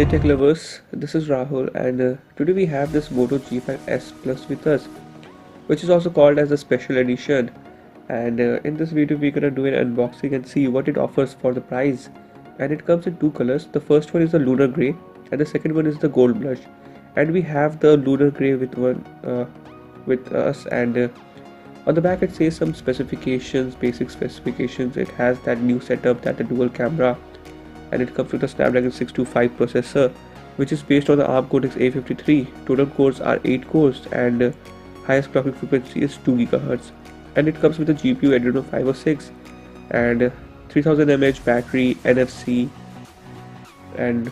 Hey tech lovers, this is Rahul and today we have this Moto G5s Plus with us, which is also called as a special edition. And in this video we're gonna do an unboxing and see what it offers for the price. And it comes in two colors. The first one is the lunar grey and the second one is the gold blush. And we have the lunar grey with us, and on the back it says some specifications, basic specifications. It has that new setup, that the dual camera, and it comes with a Snapdragon 625 processor, which is based on the ARM Cortex A53. Total cores are 8 cores, and highest clocking frequency is 2 GHz. And it comes with a GPU Adreno 506 and 3000 mAh battery, NFC. And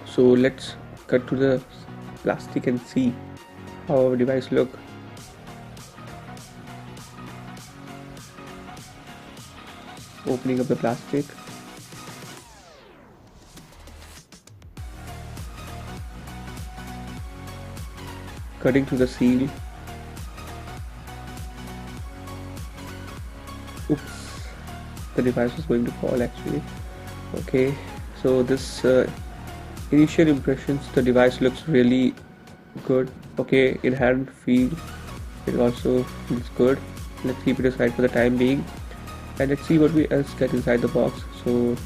so let's cut to the plastic and see how our device look. Opening up the plastic. Cutting through the seal. Oops, the device was going to fall actually. Okay, so this initial impressions, the device looks really good. Okay, in hand feel, it also feels good. Let's keep it aside for the time being, and let's see what we else get inside the box. So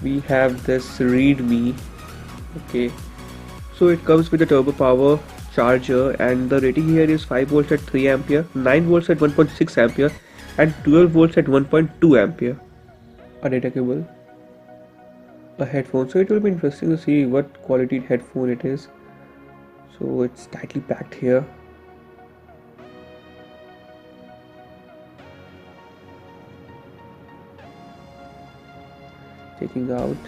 we have this readme. Okay, so it comes with a turbo power charger, and the rating here is 5 volts at 3 ampere, 9 volts at 1.6 ampere, and 12 volts at 1.2 ampere. A data cable, a headphone. So it will be interesting to see what quality headphone it is. So it's tightly packed here. Taking out.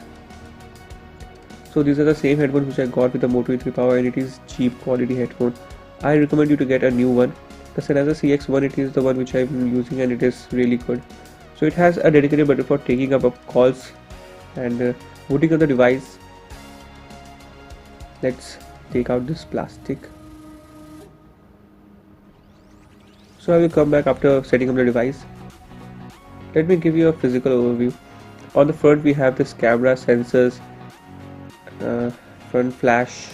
So these are the same headphones which I got with the Moto G3 Power, and it is cheap quality headphone. I recommend you to get a new one. The Sennheiser CX1, it is the one which I've been using, and it is really good. So it has a dedicated button for taking up calls and booting up the device. Let's take out this plastic. So I will come back after setting up the device. Let me give you a physical overview. On the front we have this camera, sensors, front flash,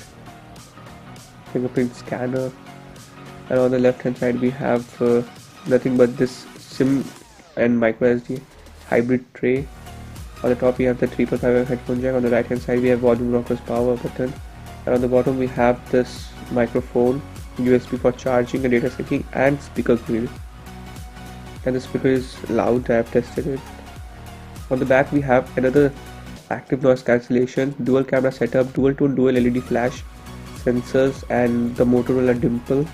fingerprint scanner, and on the left hand side we have nothing but this SIM and micro SD hybrid tray. On the top we have the 3.5mm headphone jack. On the right hand side we have volume rockers, power button, and on the bottom we have this microphone, USB for charging and data syncing, and speaker grill. And the speaker is loud, I have tested it. On the back we have another active noise cancellation, dual camera setup, dual tone, dual LED flash, sensors, and the Motorola dimple.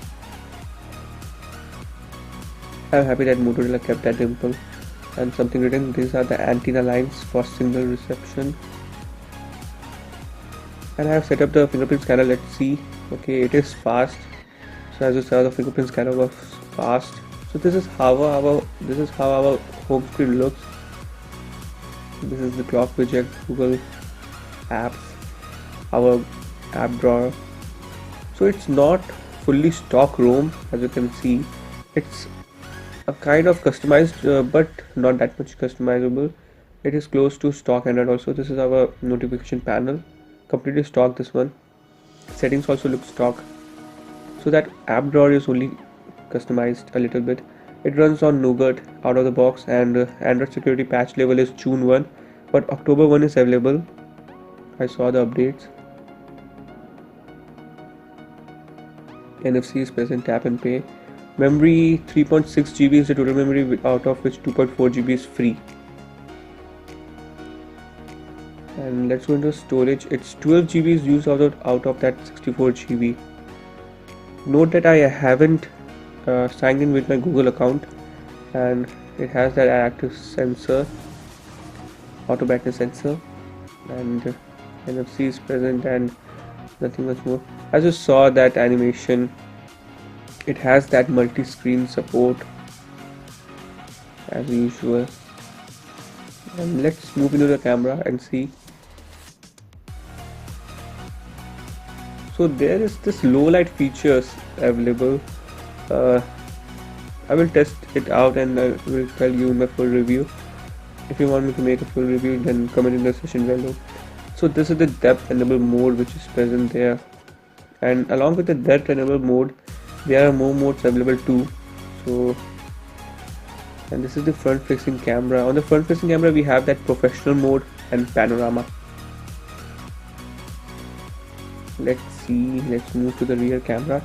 I'm happy that Motorola kept that dimple. And something written, these are the antenna lines for signal reception. And I have set up the fingerprint scanner. Let's see. Okay, it is fast. So as you saw, the fingerprint scanner was fast. So this is how our home screen looks. This is the clock widget, Google apps, our app drawer. So it's not fully stock ROM, as you can see. It's a kind of customized, but not that much customizable. It is close to stock Android also. This is our notification panel, completely stock. This one, settings also look stock. So that app drawer is only customized a little bit. It runs on Nougat out of the box, and Android security patch level is June 1, but October 1 is available. I saw the updates. NFC is present, tap and pay. Memory 3.6 GB is the total memory, out of which 2.4 GB is free. And let's go into storage. It's 12 GB is used out of that 64 GB. Note that I haven't signed in with my Google account, and it has that active sensor, auto brightness sensor, and NFC is present, and nothing much more. As you saw that animation, it has that multi-screen support as usual. And let's move into the camera and see. So there is this low light features available. I will test it out and I will tell you in my full review. If you want me to make a full review, then comment in the session below. So this is the depth enable mode which is present there, and along with the depth enable mode there are more modes available too. So, and this is the front facing camera. On the front facing camera we have that professional mode and panorama. Let's see, let's move to the rear camera.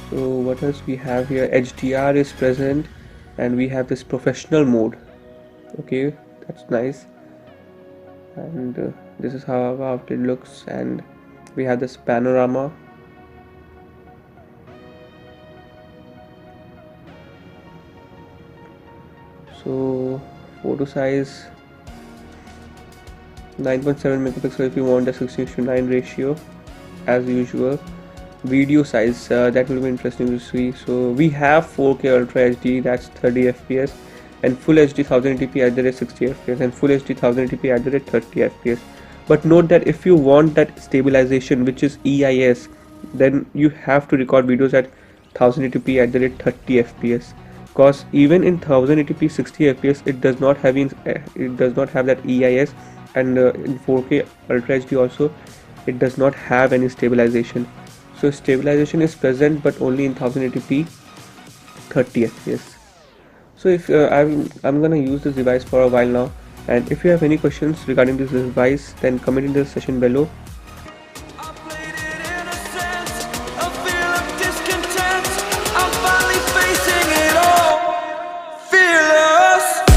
So what else we have here? HDR is present, and we have this professional mode. Okay, that's nice. And this is how it looks, and we have this panorama. So photo size 9.7 megapixel if you want a 16:9 ratio as usual. Video size, that will be interesting to see. So we have 4K Ultra HD, that's 30 FPS, and Full HD 1080p at the rate 60 FPS, and Full HD 1080p at the rate 30 FPS. But note that if you want that stabilization, which is EIS, then you have to record videos at 1080p at the rate 30 FPS. Because even in 1080p 60 FPS, it does not have that EIS, and in 4K Ultra HD also, it does not have any stabilization. So stabilization is present, but only in 1080p 30 FPS. So if I'm gonna use this device for a while now, and if you have any questions regarding this device, then comment in the section below. Fearless.